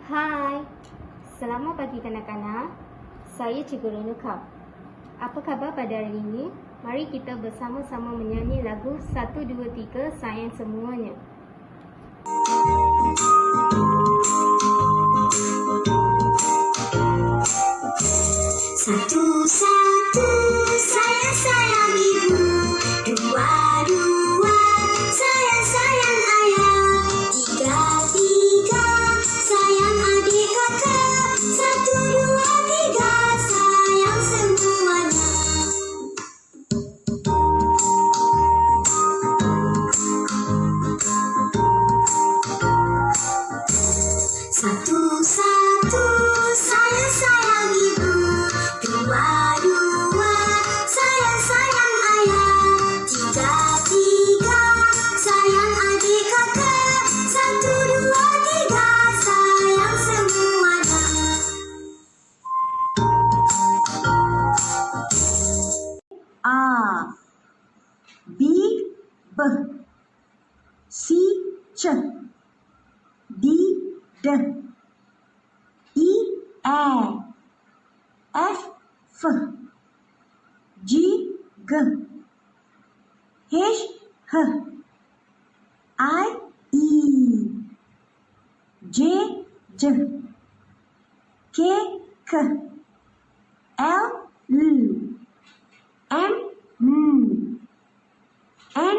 Hai, selamat pagi kanak-kanak. Saya Cikgu Renuka. Apa khabar pada hari ini? Mari kita bersama-sama menyanyi lagu 1, 2, 3 sayang semuanya. Satu, satu, sayang ibu. Dua, dua, sayang ayah. Tiga, tiga, sayang adik kakak. Satu, dua, tiga, sayang semuanya. Satu, satu, sayang ibu. Dua, dua, sayang ayah. Tiga, tiga, sayang adik kakak. Satu, dua, tiga, sayang semuanya. A, B, B, C, C, D, D, E, A, F, F, G, G, H, H, I, E, J, J, K, K, L, L, M, N,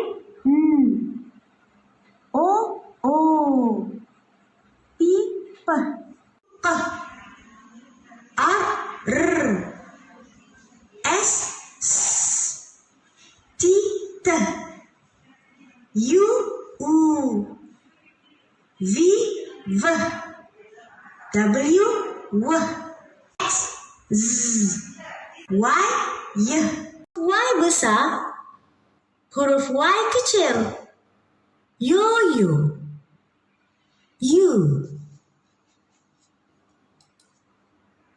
O, O, P, P, Q, R, R, S, S, T, T, U, U, V, V, W, W, X, Z, Y, Y. Y besar, huruf Y kecil. Yo-yo, U.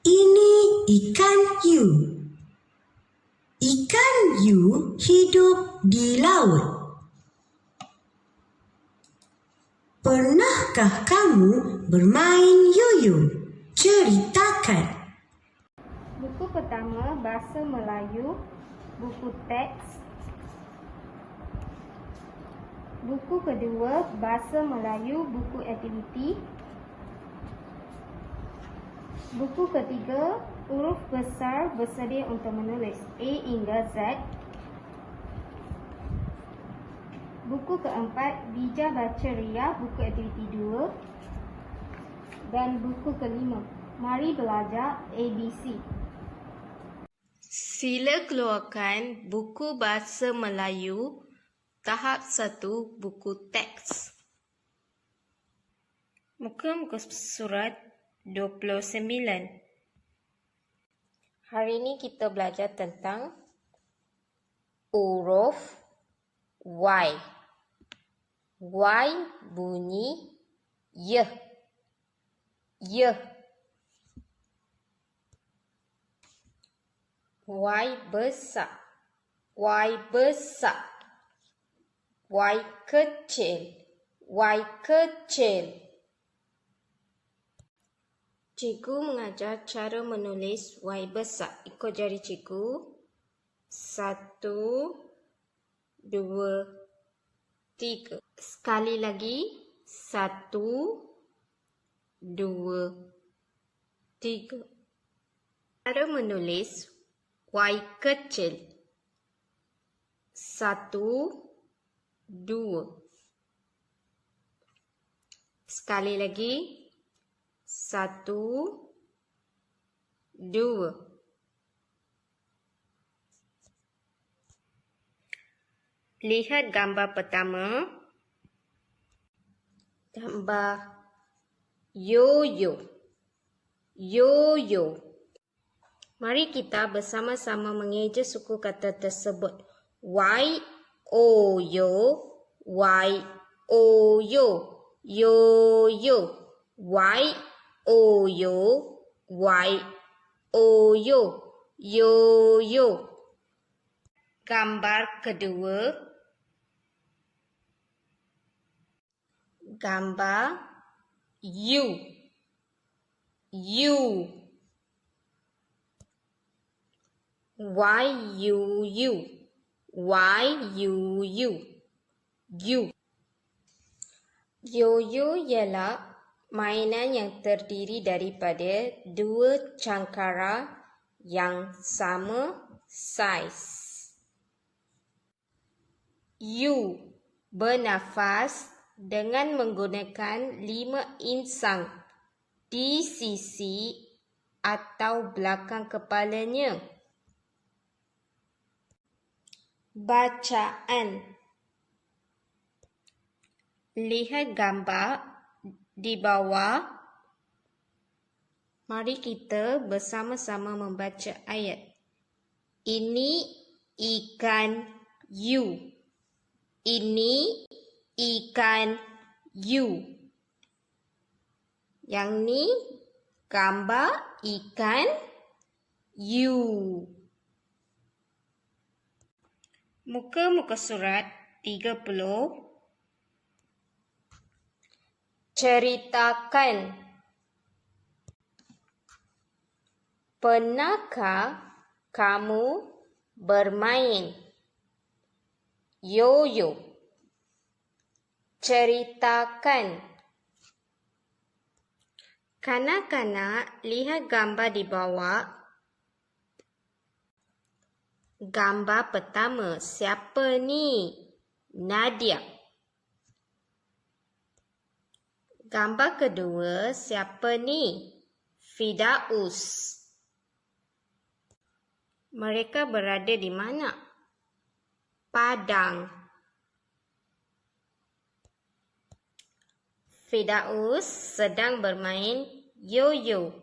Ini ikan hiu. Ikan hiu hidup di laut. Pernahkah kamu bermain yoyo? Ceritakan. Buku pertama, Bahasa Melayu, buku teks. Buku kedua, Bahasa Melayu, buku aktiviti. Buku ketiga, huruf besar bersedia untuk menulis A hingga Z. Buku keempat, Bijak Baca Ria, buku aktiviti 2. Dan buku kelima, Mari Belajar ABC. Sila keluarkan buku Bahasa Melayu tahap 1, buku teks. Muka surat 29. Hari ini kita belajar tentang huruf Y. Y bunyi Y. Y. Y besar. Y besar. Y kecil. Y kecil. Cikgu mengajar cara menulis Y besar. Ikut jari cikgu. 1, 2, 3. Sekali lagi. 1, 2, 3. Cara menulis Y kecil. 1, 2. Sekali lagi. 1, 2. Lihat gambar pertama. Gambar yoyo. Yoyo. Mari kita bersama-sama mengeja suku kata tersebut. Y-O-Yo. Y-O-Yo. Yo-yo. Y-O-Yo. Y-O-Yo. Yo-yo. Gambar kedua. Gambar U. U. Y U U. Y U U. U. Yo-yo ialah mainan yang terdiri daripada dua cangkara yang sama saiz. U. Bernafas dengan menggunakan 5 insang di sisi atau belakang kepalanya. Bacaan. Lihat gambar di bawah. Mari kita bersama-sama membaca ayat. Ini ikan U. Ini ikan U. Yang ni gambar ikan U. Muka surat 30. Ceritakan. Pernahkah kamu bermain yo-yo? Ceritakan. Kanak-kanak, lihat gambar di bawah. Gambar pertama, siapa ni? Nadia. Gambar kedua, siapa ni? Firdaus. Mereka berada di mana? Padang. Firdaus sedang bermain yo-yo.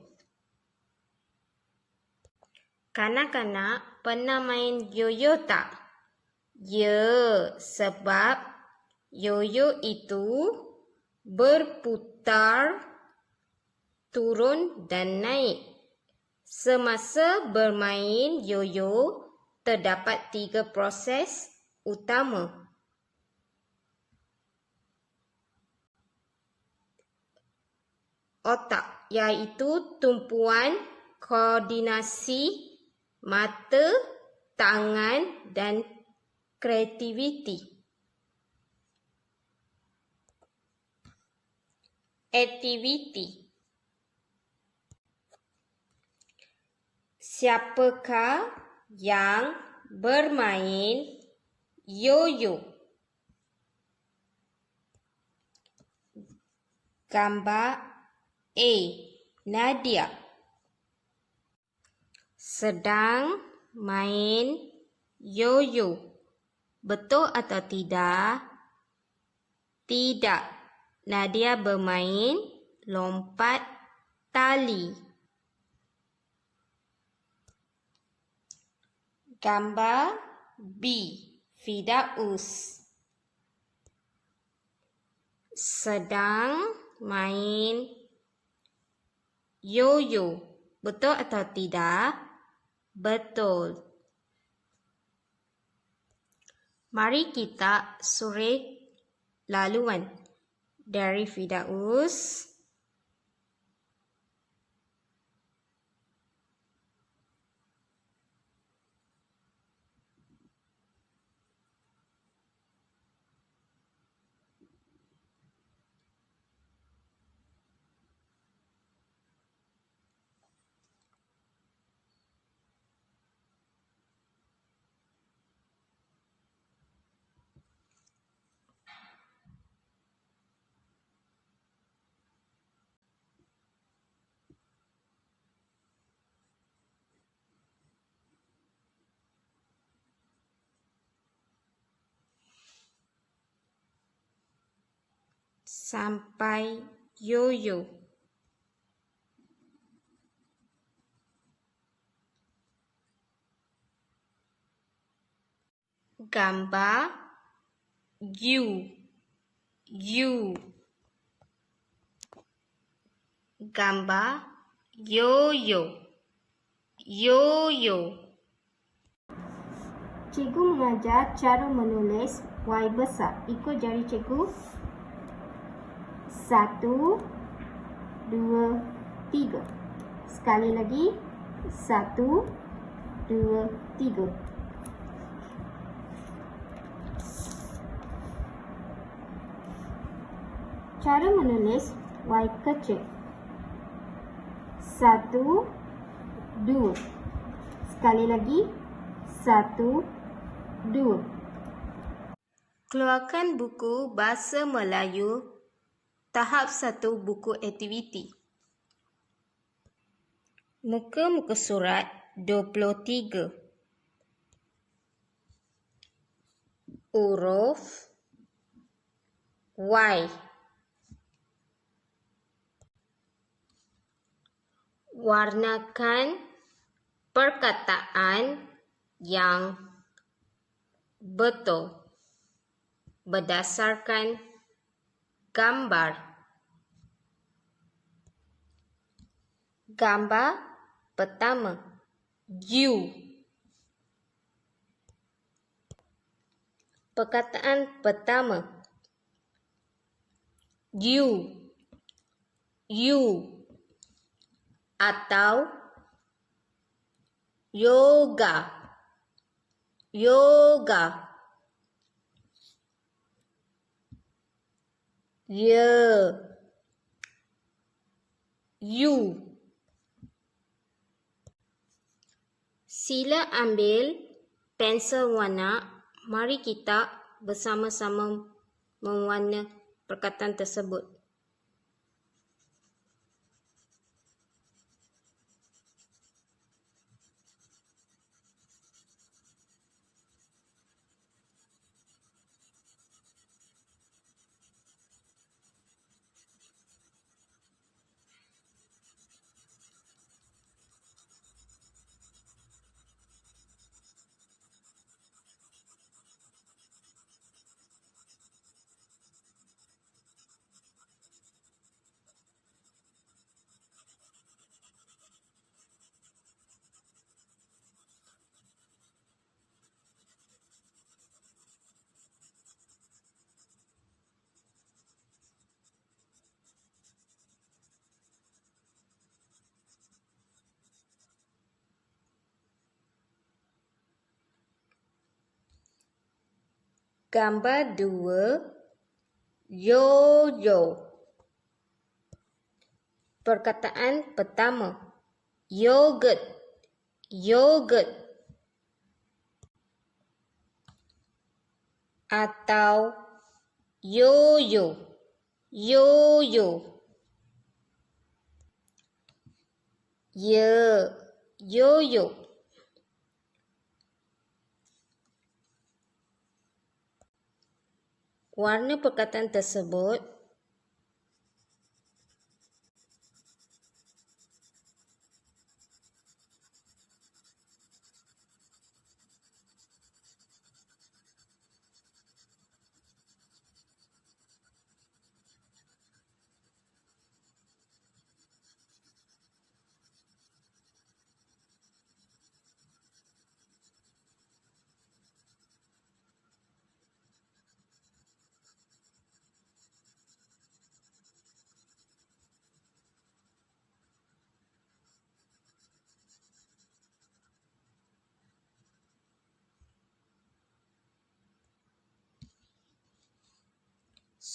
Kanak-kanak pernah main yo-yo tak? Ya, sebab yo-yo itu berputar, turun dan naik. Semasa bermain yo-yo, terdapat 3 proses utama. Otak, iaitu tumpuan, koordinasi, mata, tangan dan kreativiti. Aktiviti. Siapakah yang bermain yo-yo? Gambar A. Nadia sedang main yo-yo. Betul atau tidak? Tidak. Nadia bermain lompat tali. Gambar B. Firdaus sedang main yo-yo. Betul atau tidak? Betul. Mari kita sorek laluan dari Firdaus. Sampai yo-yo. Gambar U. U. Gambar yo-yo. Yo-yo. Cikgu mengajar cara menulis Y besar. Ikut jari cikgu. 1, 2, 3. Sekali lagi. 1, 2, 3. Cara menulis Y kecil. 1, 2. Sekali lagi. 1, 2. Keluarkan buku Bahasa Melayu tahap 1 buku aktiviti. Muka-muka surat 23. Huruf Y. Warnakan perkataan yang betul berdasarkan gambar. Gambar pertama, you. Perkataan pertama, you, atau yoga, you. Sila ambil pensel warna. Mari kita bersama-sama mewarna perkataan tersebut. Gambar 2, yo-yo. Perkataan pertama, yogurt, atau yo-yo. Yo-yo. Warna perkataan tersebut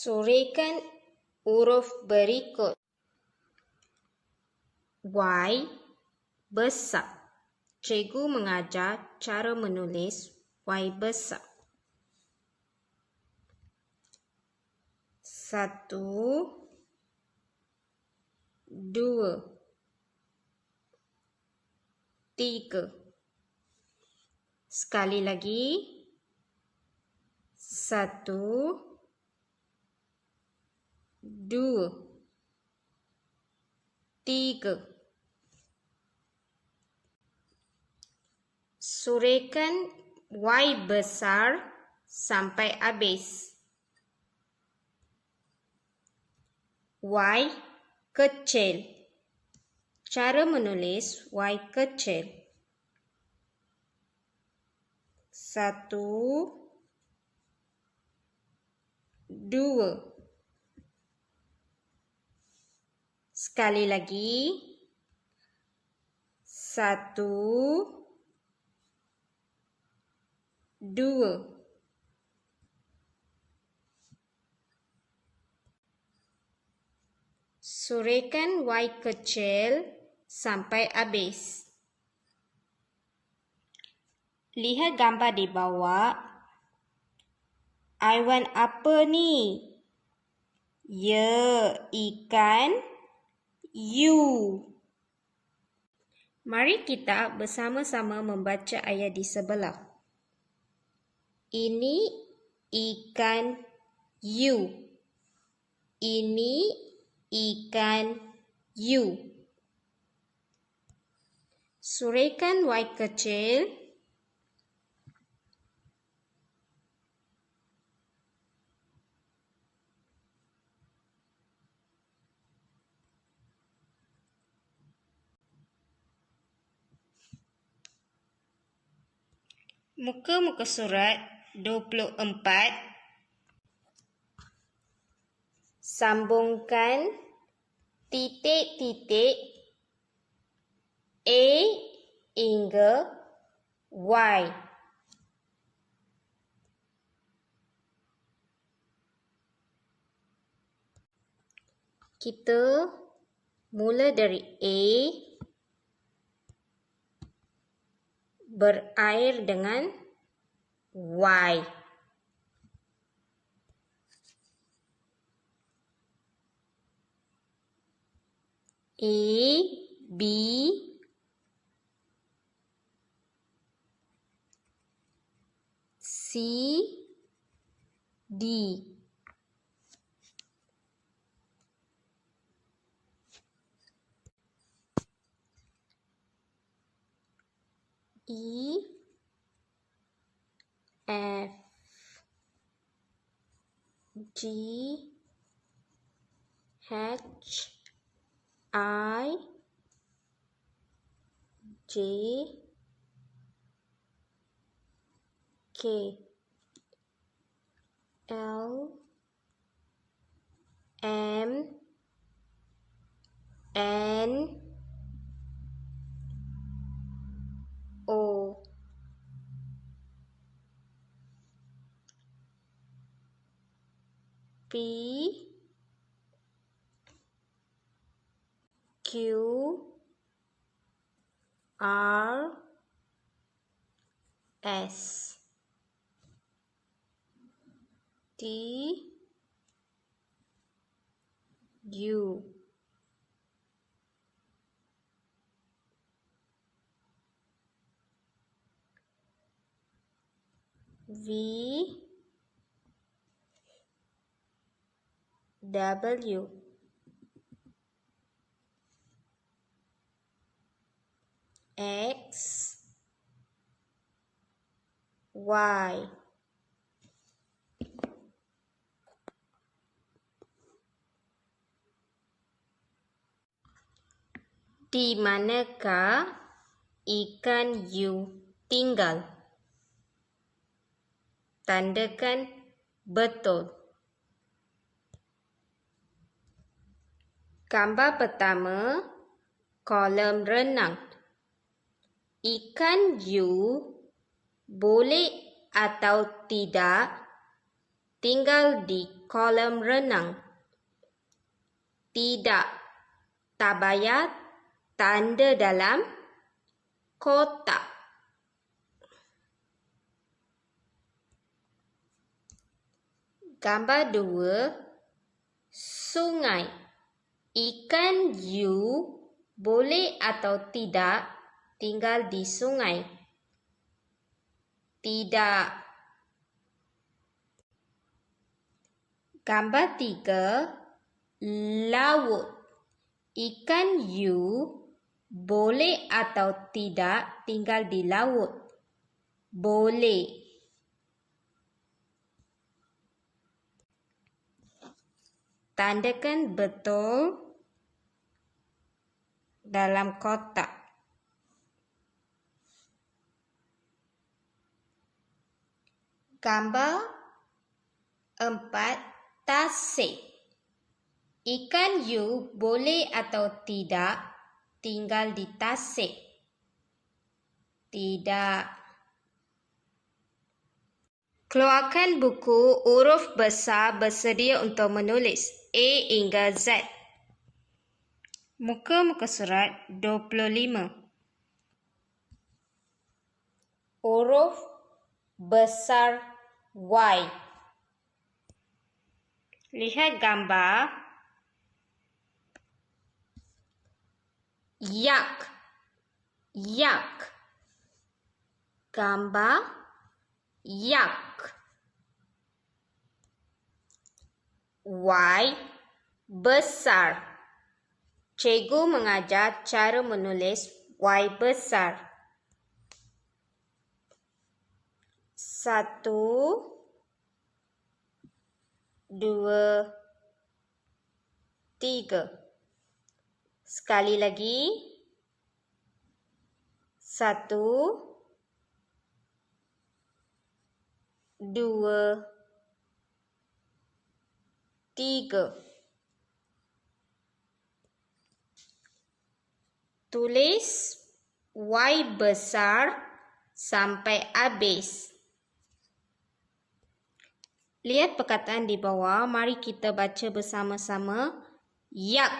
soraikan huruf berikut. Y besar. Cikgu mengajar cara menulis Y besar. 1, 2, 3. Sekali lagi. 1, 2, 3. Soraikan Y besar sampai habis. Y kecil. Cara menulis Y kecil. 1, 2. Sekali lagi. 2. Surekan Y kecil sampai habis. Lihat gambar di bawah. Haiwan apa ni? Ya, ikan U. Mari kita bersama-sama membaca ayat di sebelah. Ini ikan U. Ini ikan U. Surekan Y kecil. Muka-muka surat 24. Sambungkan titik-titik A hingga Y. Kita mula dari A berakhir dengan Y. A, B, C, D. E, F, G, H, I, J, K, L, M, N, O, P, Q, R, S, T, U, V, W, X, Y. Di manakah ikan U tinggal? Tandakan betul. Gambar pertama, kolam renang. Ikan U boleh atau tidak tinggal di kolam renang? Tidak. Tak payah tanda dalam kotak. Gambar 2, sungai. Ikan U boleh atau tidak tinggal di sungai? Tidak. Gambar 3, laut. Ikan U boleh atau tidak tinggal di laut? Boleh. Tandakan betul dalam kotak. Gambar 4, tasik. Ikan U boleh atau tidak tinggal di tasik? Tidak. Keluarkan buku huruf besar bersedia untuk menulis A hingga Z. Muka surat 25. Huruf besar Y. Lihat gambar. Yak. Yak. Gambar yak. Y besar. Cikgu mengajar cara menulis Y besar. 1, 2, 3. Sekali lagi. 1, 2, 3. Tulis Y besar sampai habis. Lihat perkataan di bawah. Mari kita baca bersama-sama. Yak.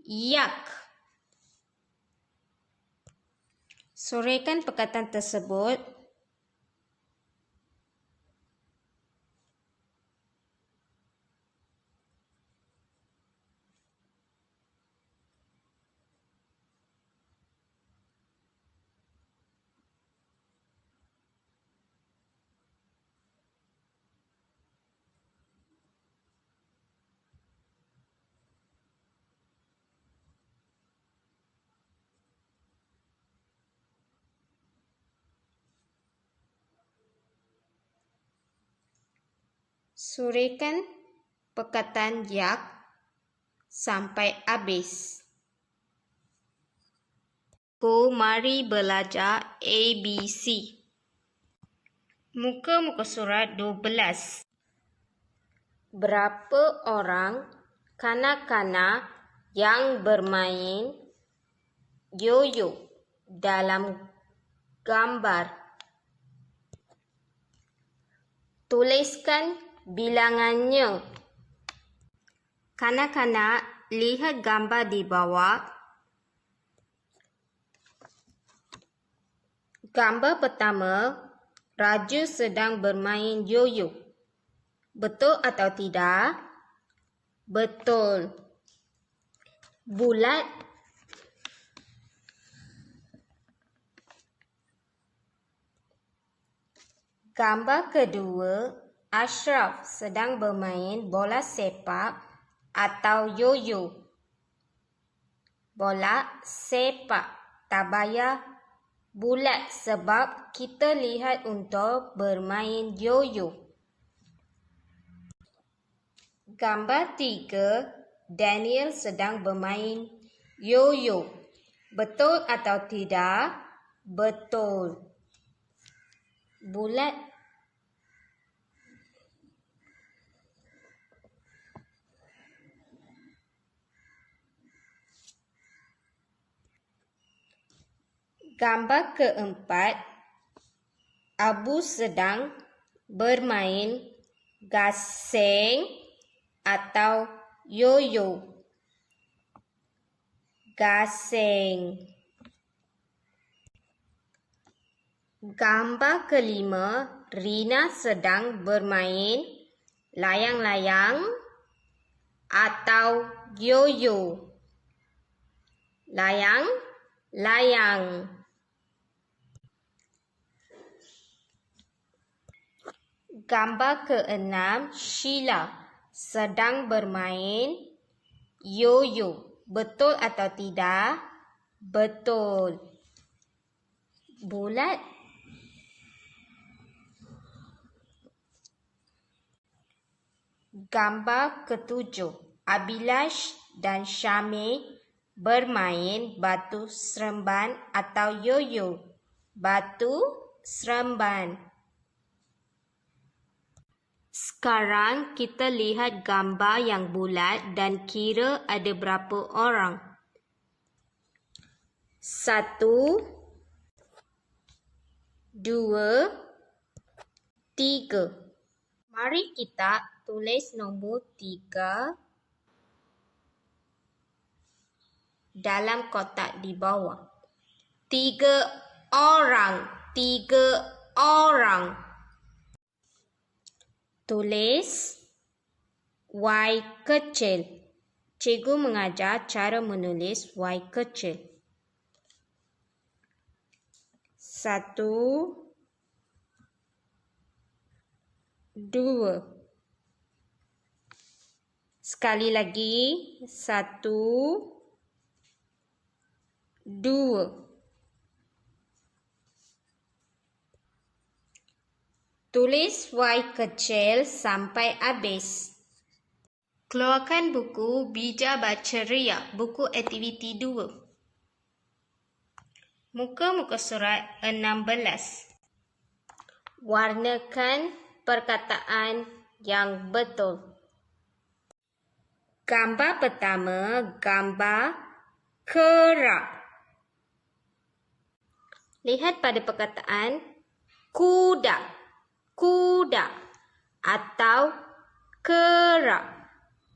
Yak. Soraikan perkataan tersebut. Soraikan perkataan yak sampai habis. Mari belajar ABC. Muka surat 12. Berapa orang kanak-kanak yang bermain yoyo dalam gambar? Tuliskan bilangannya. Kanak-kanak, lihat gambar di bawah. Gambar pertama, Raju sedang bermain yoyo. Betul atau tidak? Betul. Bulat. Gambar kedua, Ashraf sedang bermain bola sepak atau yoyo. Bola sepak. Tak payah bulat sebab kita lihat untuk bermain yoyo. Gambar 3, Daniel sedang bermain yoyo. Betul atau tidak? Betul. Bulat. Gambar keempat, Abu sedang bermain gasing atau yoyo. Gasing. Gambar kelima, Rina sedang bermain layang-layang atau yoyo. Layang-layang. Gambar keenam, Sheila sedang bermain yoyo. Betul atau tidak? Betul. Bulat. Gambar ketujuh, Abilash dan Syamil bermain batu seremban atau yoyo. Batu seremban. Sekarang kita lihat gambar yang bulat dan kira ada berapa orang. 1, 2, 3. Mari kita tulis nombor 3 dalam kotak di bawah. 3 orang. 3 orang. Tulis Y kecil. Cikgu mengajar cara menulis Y kecil. 1, 2. Sekali lagi. 1, 2. Tulis Y kecil sampai habis. Keluarkan buku Bija Baca Ria, buku aktiviti 2. Muka-muka surat 16. Warnakan perkataan yang betul. Gambar pertama, gambar kera. Lihat pada perkataan kuda. Kuda atau kera.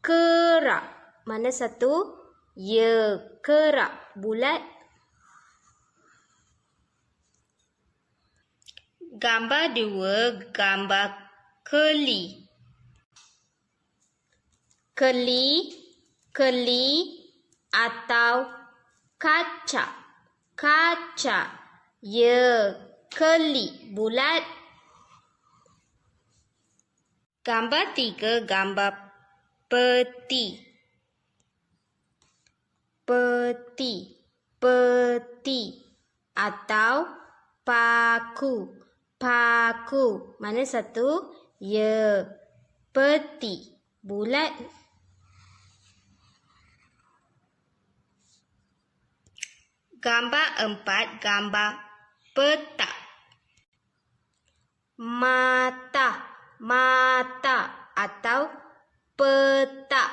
Kera. Mana satu? Ya, kera. Bulat. Gambar 2, gambar keli. Keli, keli atau kaca. Kaca. Ya, keli. Bulat. Gambar 3, gambar peti. Peti, peti atau paku. Paku. Mana satu? Ya, peti. Bulat. Gambar 4, gambar peta. Mata. Mata atau peta.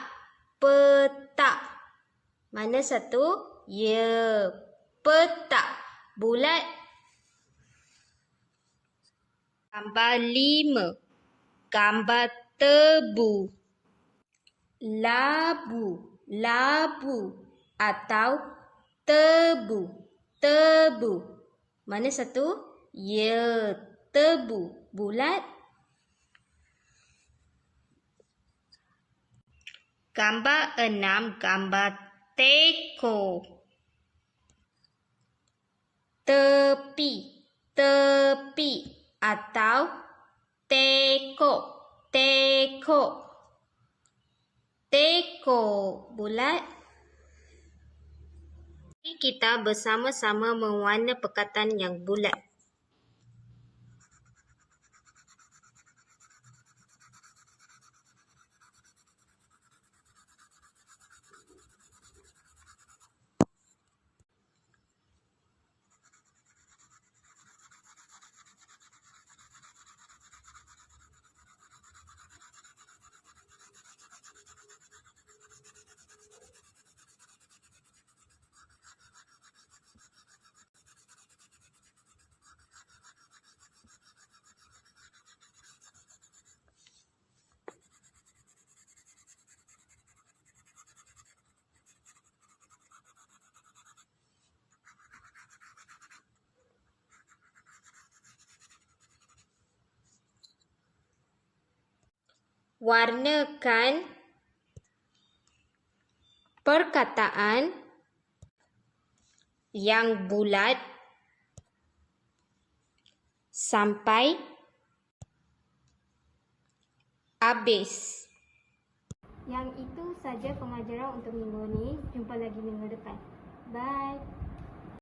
Peta. Mana satu? Ya, peta. Bulat. Gambar 5. Gambar tebu. Labu. Labu atau tebu. Tebu. Mana satu? Ya, tebu. Bulat. Gambar 6, gambar teko. Tepi. Tepi atau teko. Teko. Teko. Bulat. Kita bersama-sama mewarna perkataan yang bulat. Warnakan perkataan yang bulat sampai habis. Yang itu saja pengajaran untuk minggu ini. Jumpa lagi minggu depan. Bye.